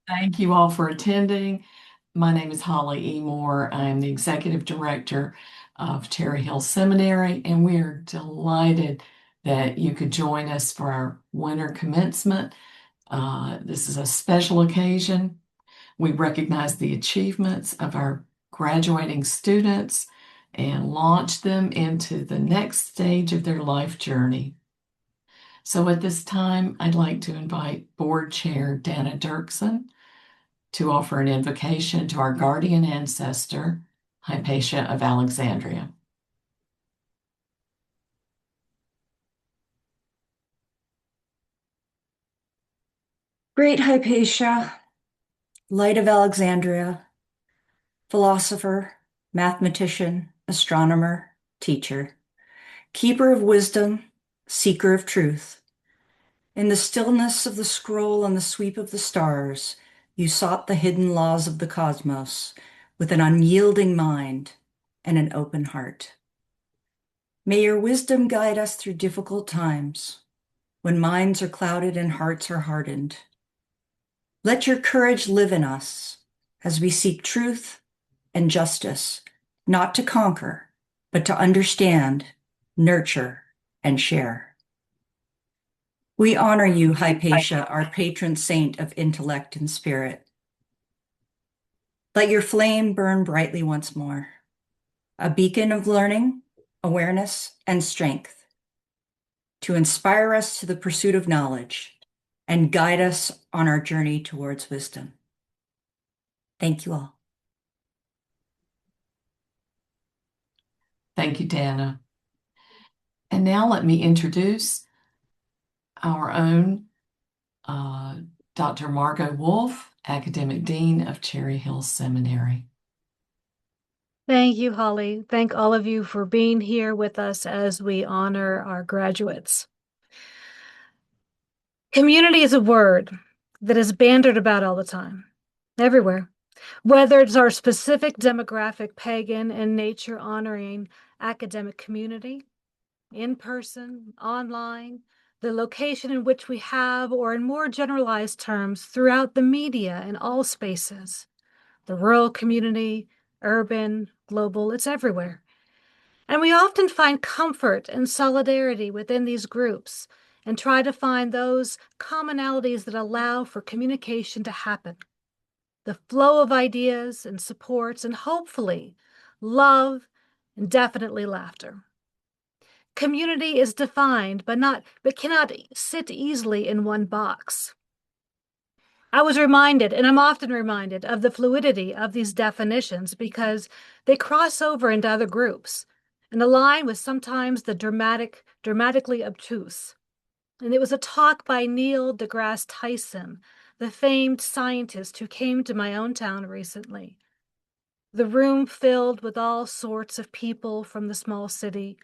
Thank you all for attending. My name is Holly E. Moore. I'm the Executive Director of Cherry Hill Seminary, and we are delighted that you could join us for our winter commencement. This is a special occasion. We recognize the achievements of our graduating students and launch them into the next stage of their life journey. So at this time, I'd like to invite Board Chair Dana Dirksen to offer an invocation to our guardian ancestor, Hypatia of Alexandria. Great Hypatia, light of Alexandria, philosopher, mathematician, astronomer, teacher, keeper of wisdom, seeker of truth. In the stillness of the scroll and the sweep of the stars, you sought the hidden laws of the cosmos with an unyielding mind and an open heart. May your wisdom guide us through difficult times when minds are clouded and hearts are hardened. Let your courage live in us as we seek truth and justice, not to conquer, but to understand, nurture, and share. We honor you, Hypatia, our patron saint of intellect and spirit. Let your flame burn brightly once more, a beacon of learning, awareness, and strength, to inspire us to the pursuit of knowledge and guide us on our journey towards wisdom. Thank you all. Thank you, Dana. And now let me introduce our own Dr. Margot Wolf, Academic Dean of Cherry Hill Seminary. Thank you, Holly. Thank all of you for being here with us as we honor our graduates. Community is a word that is bandied about all the time, everywhere. Whether it's our specific demographic, pagan and nature honoring academic community, in person, online, the location in which we have, or in more generalized terms, throughout the media and all spaces, the rural community, urban, global, it's everywhere. And we often find comfort and solidarity within these groups and try to find those commonalities that allow for communication to happen. The flow of ideas and supports, and hopefully love and definitely laughter. Community is defined, but cannot sit easily in one box. I was reminded, and I'm often reminded, of the fluidity of these definitions because they cross over into other groups and align with sometimes the dramatically obtuse. And it was a talk by Neil deGrasse Tyson, the famed scientist who came to my own town recently. The room filled with all sorts of people from the small city.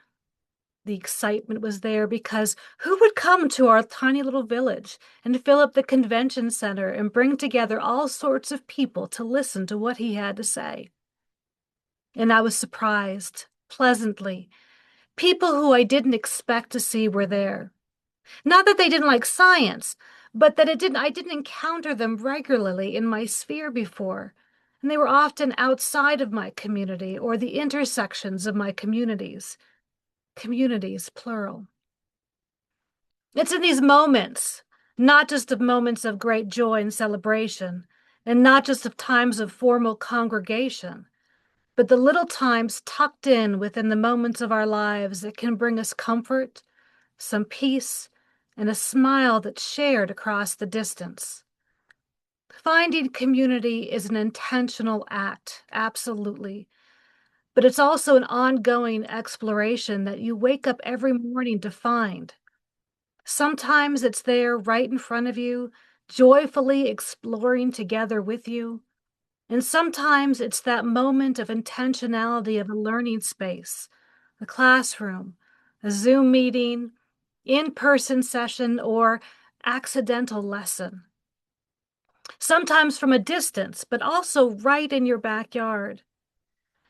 The excitement was there because who would come to our tiny little village and fill up the convention center and bring together all sorts of people to listen to what he had to say? And I was surprised, pleasantly. People who I didn't expect to see were there. Not that they didn't like science, but that I didn't encounter them regularly in my sphere before. And they were often outside of my community or the intersections of my communities. Communities, plural. It's in these moments, not just of moments of great joy and celebration, and not just of times of formal congregation, but the little times tucked in within the moments of our lives that can bring us comfort, some peace, and a smile that's shared across the distance. Finding community is an intentional act, absolutely, but it's also an ongoing exploration that you wake up every morning to find. Sometimes it's there right in front of you, joyfully exploring together with you. And sometimes it's that moment of intentionality of a learning space, a classroom, a Zoom meeting, in-person session, or accidental lesson. Sometimes from a distance, but also right in your backyard.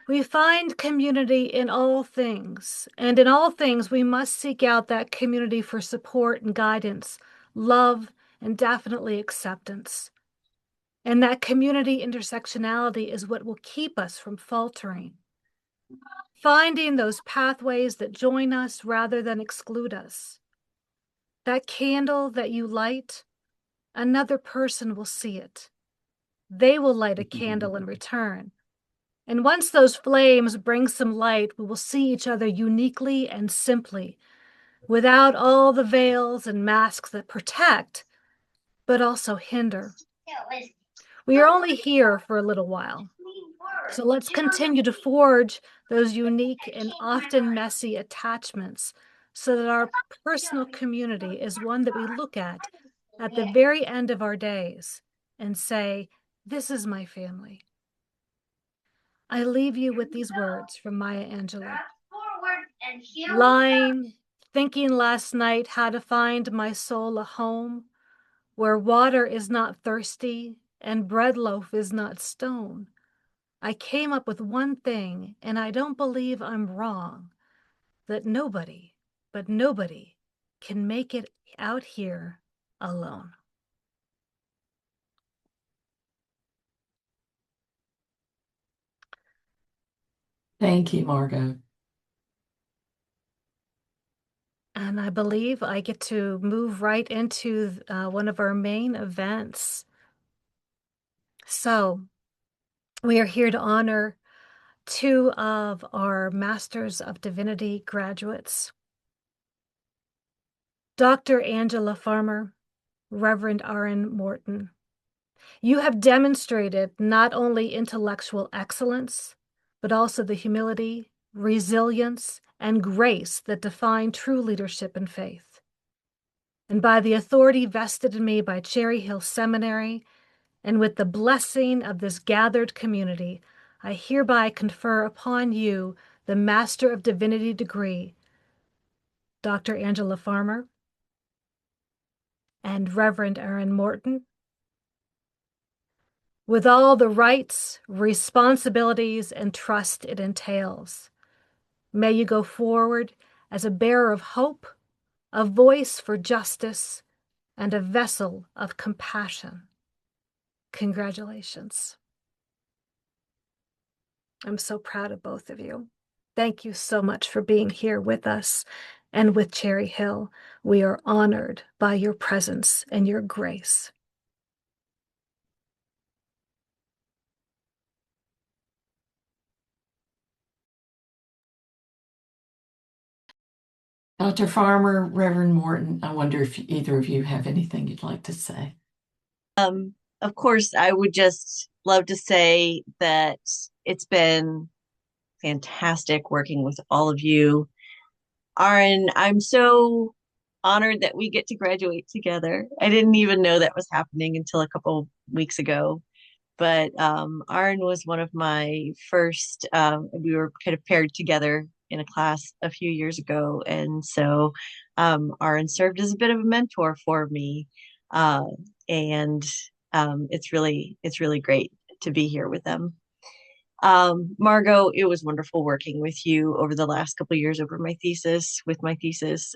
We find community in all things, and in all things we must seek out that community for support and guidance, love, and definitely acceptance. And that community intersectionality is what will keep us from faltering. Finding those pathways that join us rather than exclude us. That candle that you light, another person will see it. They will light a candle in return. And once those flames bring some light, we will see each other uniquely and simply, without all the veils and masks that protect, but also hinder. We are only here for a little while. So let's continue to forge those unique and often messy attachments so that our personal community is one that we look at the very end of our days and say, this is my family. I leave you with these words from Maya Angelou. Lying, thinking last night how to find my soul a home where water is not thirsty and bread loaf is not stone. I came up with one thing, and I don't believe I'm wrong, that nobody, but nobody, can make it out here alone. Thank you, Margot. And I believe I get to move right into one of our main events. So we are here to honor two of our Masters of Divinity graduates, Dr. Angela Farmer, Reverend Arran Morton. You have demonstrated not only intellectual excellence, but also the humility, resilience, and grace that define true leadership and faith. And by the authority vested in me by Cherry Hill Seminary, and with the blessing of this gathered community, I hereby confer upon you the Master of Divinity degree, Dr. Angela Farmer and Reverend Arran Morton, with all the rights, responsibilities, and trust it entails. May you go forward as a bearer of hope, a voice for justice, and a vessel of compassion. Congratulations. I'm so proud of both of you. Thank you so much for being here with us and with Cherry Hill. We are honored by your presence and your grace. Dr. Farmer, Reverend Morton, I wonder if either of you have anything you'd like to say. Of course, I would just love to say that it's been fantastic working with all of you. Arran, I'm so honored that we get to graduate together. I didn't even know that was happening until a couple weeks ago. But Arran was one of my first, we were kind of paired together in a class a few years ago. And so Arran served as a bit of a mentor for me. And it's really great to be here with them. Margot, it was wonderful working with you over the last couple of years with my thesis.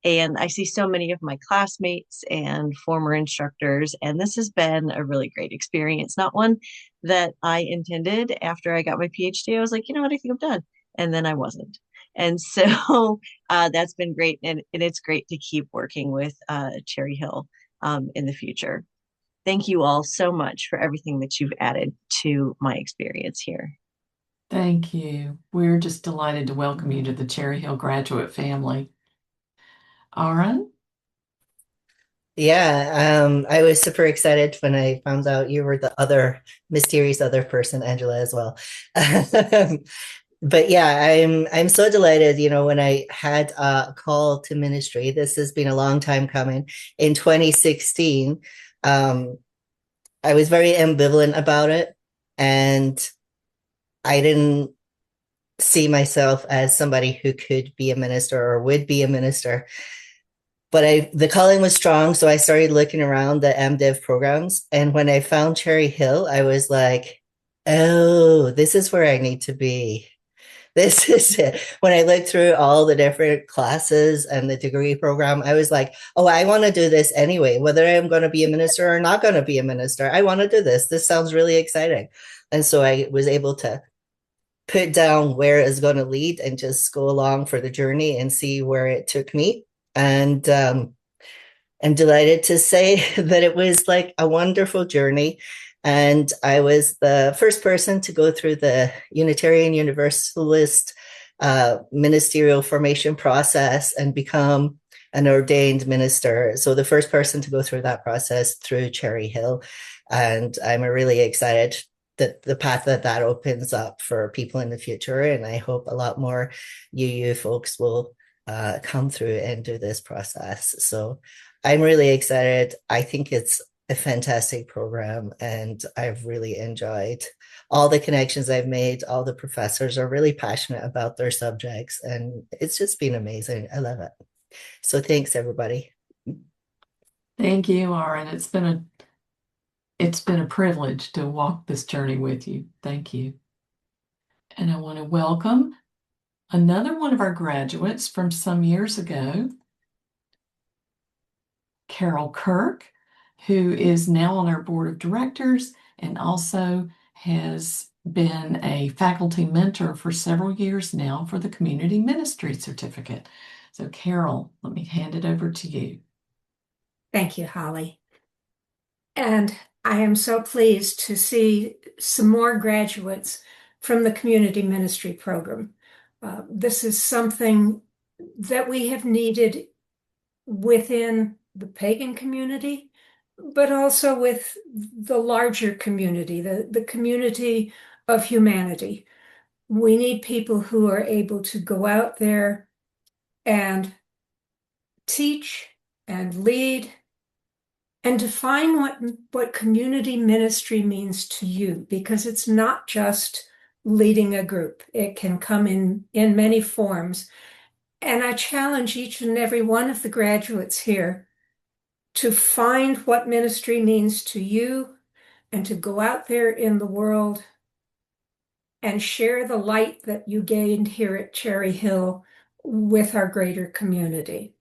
And I see so many of my classmates and former instructors, and this has been a really great experience. Not one that I intended after I got my PhD. I was like, you know what, I think I'm done. And then I wasn't. And so that's been great. And it's great to keep working with Cherry Hill in the future. Thank you all so much for everything that you've added to my experience here. Thank you. We're just delighted to welcome you to the Cherry Hill graduate family. Arran? Yeah, I was super excited when I found out you were the other mysterious other person, Angela, as well. But yeah, I'm so delighted, when I had a call to ministry. This has been a long time coming. In 2016, I was very ambivalent about it, and I didn't see myself as somebody who could be a minister or would be a minister. But the calling was strong, so I started looking around the MDiv programs. And when I found Cherry Hill, I was like, oh, this is where I need to be. This is it. When I looked through all the different classes and the degree program, I was like, oh, I want to do this anyway, whether I'm going to be a minister or not going to be a minister. I want to do this. This sounds really exciting. And so I was able to put down where it's going to lead and just go along for the journey and see where it took me. And I'm delighted to say that it was like a wonderful journey. And I was the first person to go through the Unitarian Universalist ministerial formation process and become an ordained minister. So the first person to go through that process through Cherry Hill. And I'm really excited that the path that opens up for people in the future. And I hope a lot more UU folks will come through and do this process. So I'm really excited. I think it's a fantastic program, and I've really enjoyed all the connections I've made. All the professors are really passionate about their subjects, and it's just been amazing. I love it. So thanks, everybody. Thank you, Arran. It's been a privilege to walk this journey with you. Thank you. And I want to welcome another one of our graduates from some years ago, Carol Kirk, who is now on our board of directors and also has been a faculty mentor for several years now for the Community Ministry Certificate. So Carol, let me hand it over to you. Thank you, Holly. And I am so pleased to see some more graduates from the Community Ministry Program. This is something that we have needed within the pagan community, but also with the larger community, the community of humanity. We need people who are able to go out there and teach and lead and define what community ministry means to you, because it's not just leading a group. It can come in many forms. And I challenge each and every one of the graduates here to find what ministry means to you and to go out there in the world and share the light that you gained here at Cherry Hill with our greater community.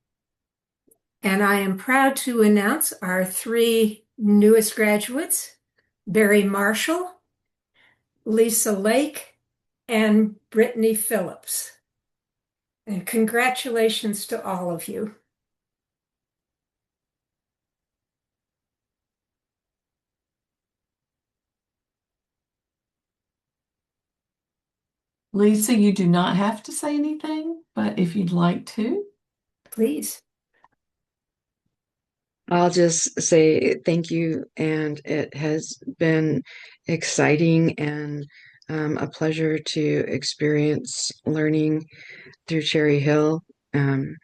And I am proud to announce our 3 newest graduates, Barry Marshall, Lisa Lake, and Brittany Phillips. And congratulations to all of you. Lisa, you do not have to say anything, but if you'd like to. Please. I'll just say thank you, and it has been exciting and a pleasure to experience learning through Cherry Hill. And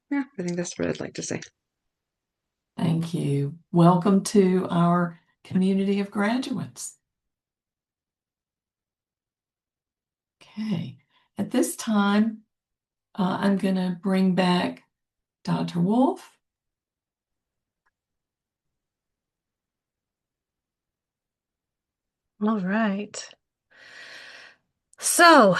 yeah, I think that's what I'd like to say. Thank you. Welcome to our community of graduates. Okay, at this time, I'm going to bring back Dr. Wolf. All right. So,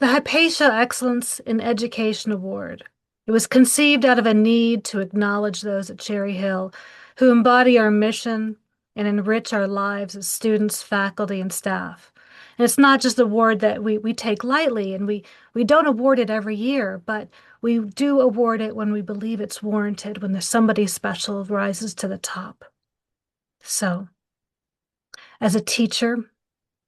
the Hypatia Excellence in Education Award. It was conceived out of a need to acknowledge those at Cherry Hill who embody our mission and enrich our lives as students, faculty, and staff. And it's not just an award that we take lightly, and we don't award it every year, but we do award it when we believe it's warranted, when there's somebody special rises to the top. So, as a teacher,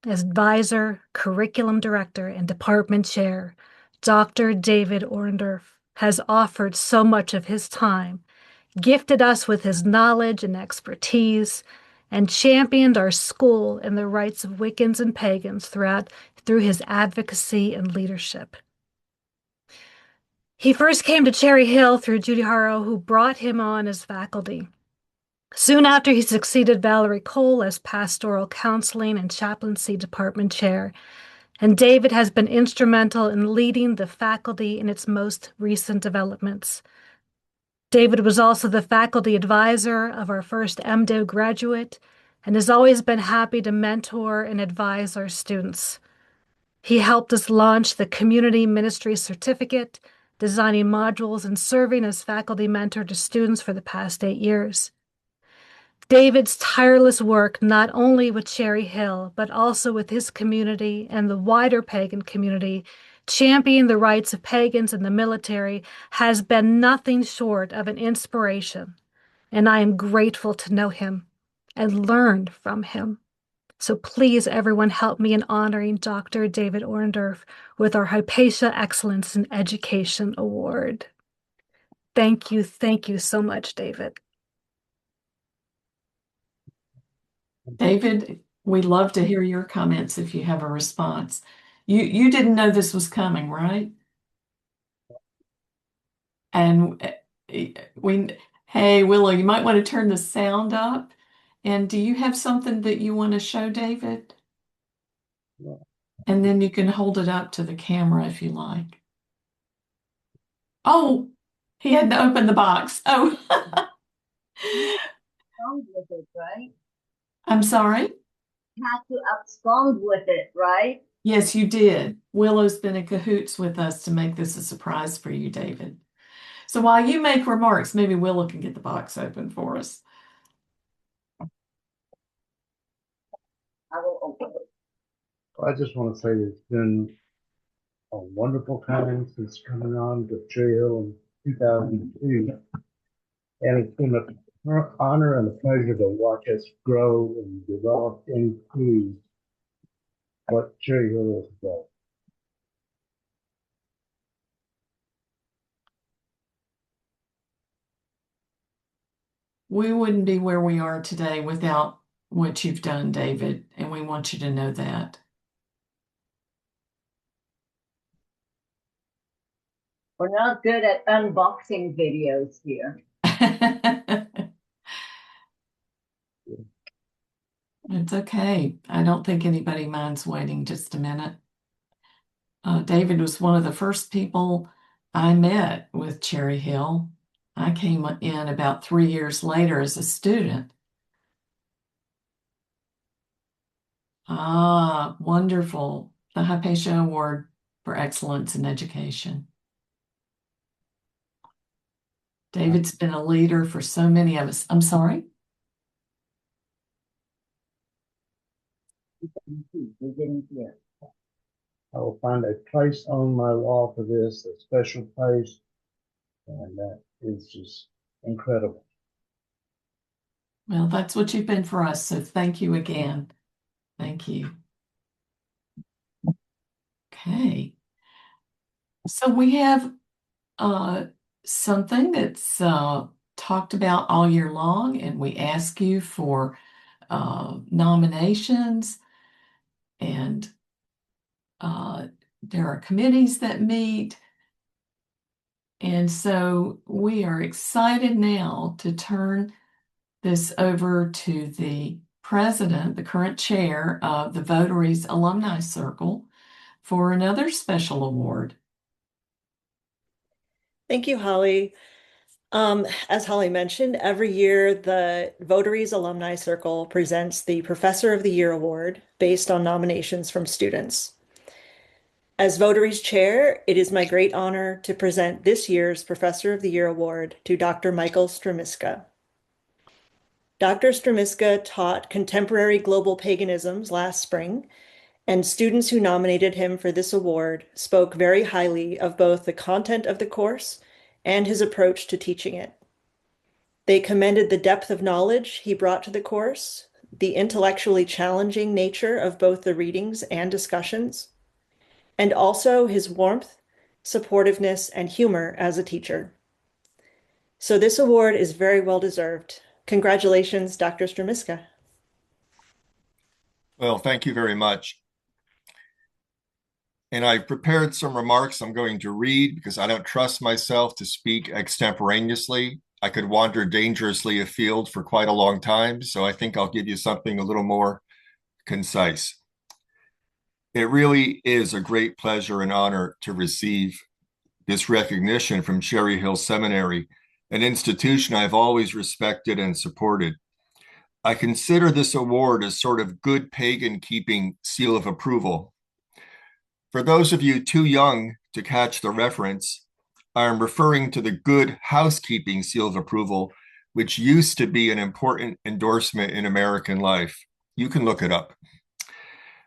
as advisor, curriculum director, and department chair, Dr. David Oringderff has offered so much of his time, gifted us with his knowledge and expertise, and championed our school and the rights of Wiccans and pagans through his advocacy and leadership. He first came to Cherry Hill through Judy Harrow, who brought him on as faculty. Soon after, he succeeded Valerie Cole as pastoral counseling and chaplaincy department chair, and David has been instrumental in leading the faculty in its most recent developments. David was also the faculty advisor of our first MDiv graduate, and has always been happy to mentor and advise our students. He helped us launch the Community Ministry Certificate, designing modules and serving as faculty mentor to students for the past 8 years. David's tireless work, not only with Cherry Hill, but also with his community and the wider pagan community, championing the rights of pagans in the military, has been nothing short of an inspiration, and I am grateful to know him and learn from him. So please, everyone, help me in honoring Dr. David Oringderff with our Hypatia Excellence in Education Award. Thank you so much, David. David, we'd love to hear your comments if you have a response. You didn't know this was coming, right? And hey, Willow, you might want to turn the sound up. And do you have something that you want to show David? Yeah. And then you can hold it up to the camera if you like. Oh, he had to open the box. Oh, With it, right? I'm sorry. Had to abscond with it, right? Yes, you did. Willow's been in cahoots with us to make this a surprise for you, David. So while you make remarks, maybe Willow can get the box open for us. I will open it. I just want to say it's been a wonderful time since coming on to Cherry Hill in 2002. And it's been an honor and a pleasure to watch us grow and develop into what Cherry Hill is about. We wouldn't be where we are today without what you've done, David, and we want you to know that. We're not good at unboxing videos here. It's okay. I don't think anybody minds waiting just a minute. David was one of the first people I met with Cherry Hill. I came in about 3 years later as a student. Ah, wonderful. The Hypatia Award for Excellence in Education. David's been a leader for so many of us. I'm sorry? We didn't hear. I will find a place on my wall for this, a special place, and that is just incredible. Well, that's what you've been for us, so thank you again. Thank you. Okay. So we have something that's talked about all year long, and we ask you for nominations, and there are committees that meet. And so we are excited now to turn this over to the president, the current chair of the Votaries Alumni Circle, for another special award. Thank you, Holly. As Holly mentioned, every year the Votaries Alumni Circle presents the Professor of the Year Award based on nominations from students. As Votaries Chair, it is my great honor to present this year's Professor of the Year Award to Dr. Michael Strmiska. Dr. Strmiska taught contemporary global paganisms last spring, and students who nominated him for this award spoke very highly of both the content of the course and his approach to teaching it. They commended the depth of knowledge he brought to the course, the intellectually challenging nature of both the readings and discussions, and also his warmth, supportiveness, and humor as a teacher. So this award is very well deserved. Congratulations, Dr. Strmiska. Well, thank you very much. And I prepared some remarks I'm going to read because I don't trust myself to speak extemporaneously. I could wander dangerously afield for quite a long time, so I think I'll give you something a little more concise. It really is a great pleasure and honor to receive this recognition from Cherry Hill Seminary, an institution I've always respected and supported. I consider this award a sort of good pagan keeping seal of approval. For those of you too young to catch the reference, I am referring to the good housekeeping seal of approval, which used to be an important endorsement in American life. You can look it up.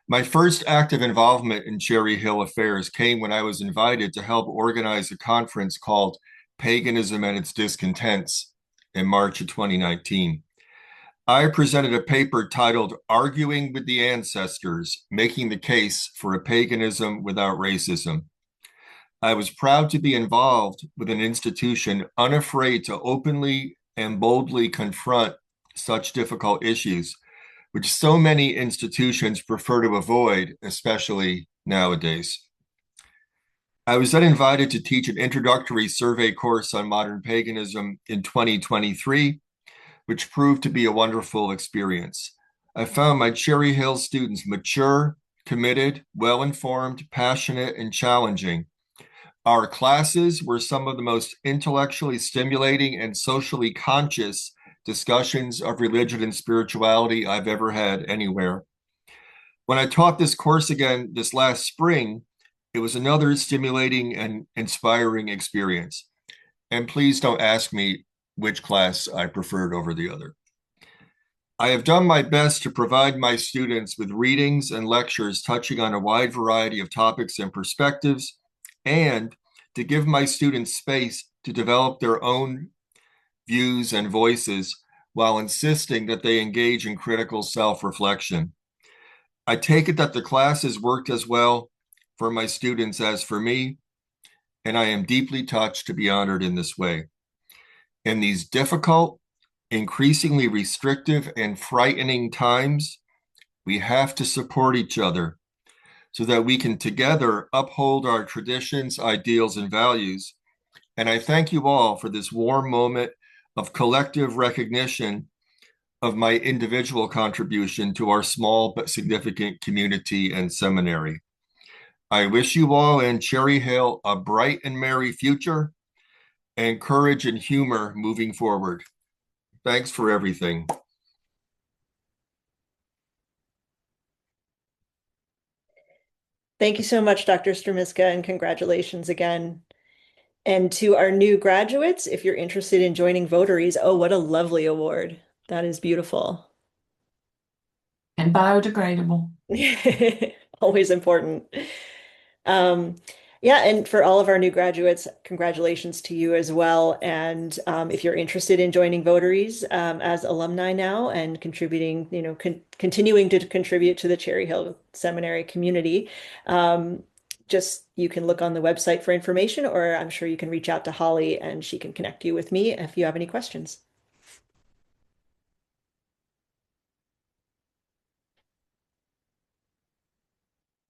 My first active involvement in Cherry Hill affairs came when I was invited to help organize a conference called Paganism and Its Discontents in March of 2019. I presented a paper titled Arguing with the Ancestors, Making the Case for a Paganism Without Racism. I was proud to be involved with an institution unafraid to openly and boldly confront such difficult issues, which so many institutions prefer to avoid, especially nowadays. I was then invited to teach an introductory survey course on modern paganism in 2023, which proved to be a wonderful experience. I found my Cherry Hill students mature, committed, well-informed, passionate, and challenging. Our classes were some of the most intellectually stimulating and socially conscious discussions of religion and spirituality I've ever had anywhere. When I taught this course again this last spring, it was another stimulating and inspiring experience. And please don't ask me which class I preferred over the other. I have done my best to provide my students with readings and lectures touching on a wide variety of topics and perspectives, and to give my students space to develop their own views and voices while insisting that they engage in critical self-reflection. I take it that the classes worked as well for my students as for me, and I am deeply touched to be honored in this way. In these difficult, increasingly restrictive, and frightening times, we have to support each other so that we can together uphold our traditions, ideals, and values. And I thank you all for this warm moment of collective recognition of my individual contribution to our small but significant community and seminary. I wish you all in Cherry Hill a bright and merry future, and courage and humor moving forward. Thanks for everything. Thank you so much, Dr. Strmiska, and congratulations again. And to our new graduates, if you're interested in joining Votaries, oh, what a lovely award. That is beautiful. And biodegradable. Always important. Yeah, and for all of our new graduates, congratulations to you as well. And if you're interested in joining Votaries as alumni now and contributing, continuing to contribute to the Cherry Hill Seminary community, just you can look on the website for information, or I'm sure you can reach out to Holly and she can connect you with me if you have any questions.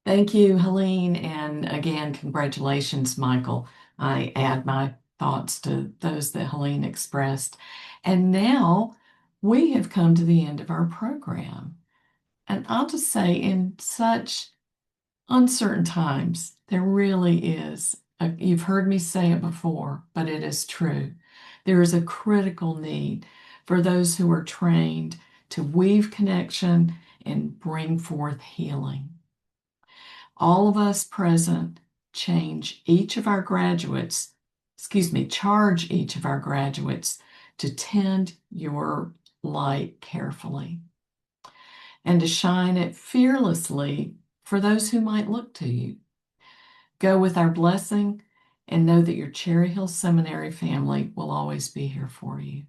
Thank you, Helene. And again, congratulations, Michael. I add my thoughts to those that Helene expressed. And now we have come to the end of our program. And I'll just say, in such uncertain times, there really is, you've heard me say it before, but it is true. There is a critical need for those who are trained to weave connection and bring forth healing. All of us present charge each of our graduates to tend your light carefully and to shine it fearlessly for those who might look to you. Go with our blessing and know that your Cherry Hill Seminary family will always be here for you.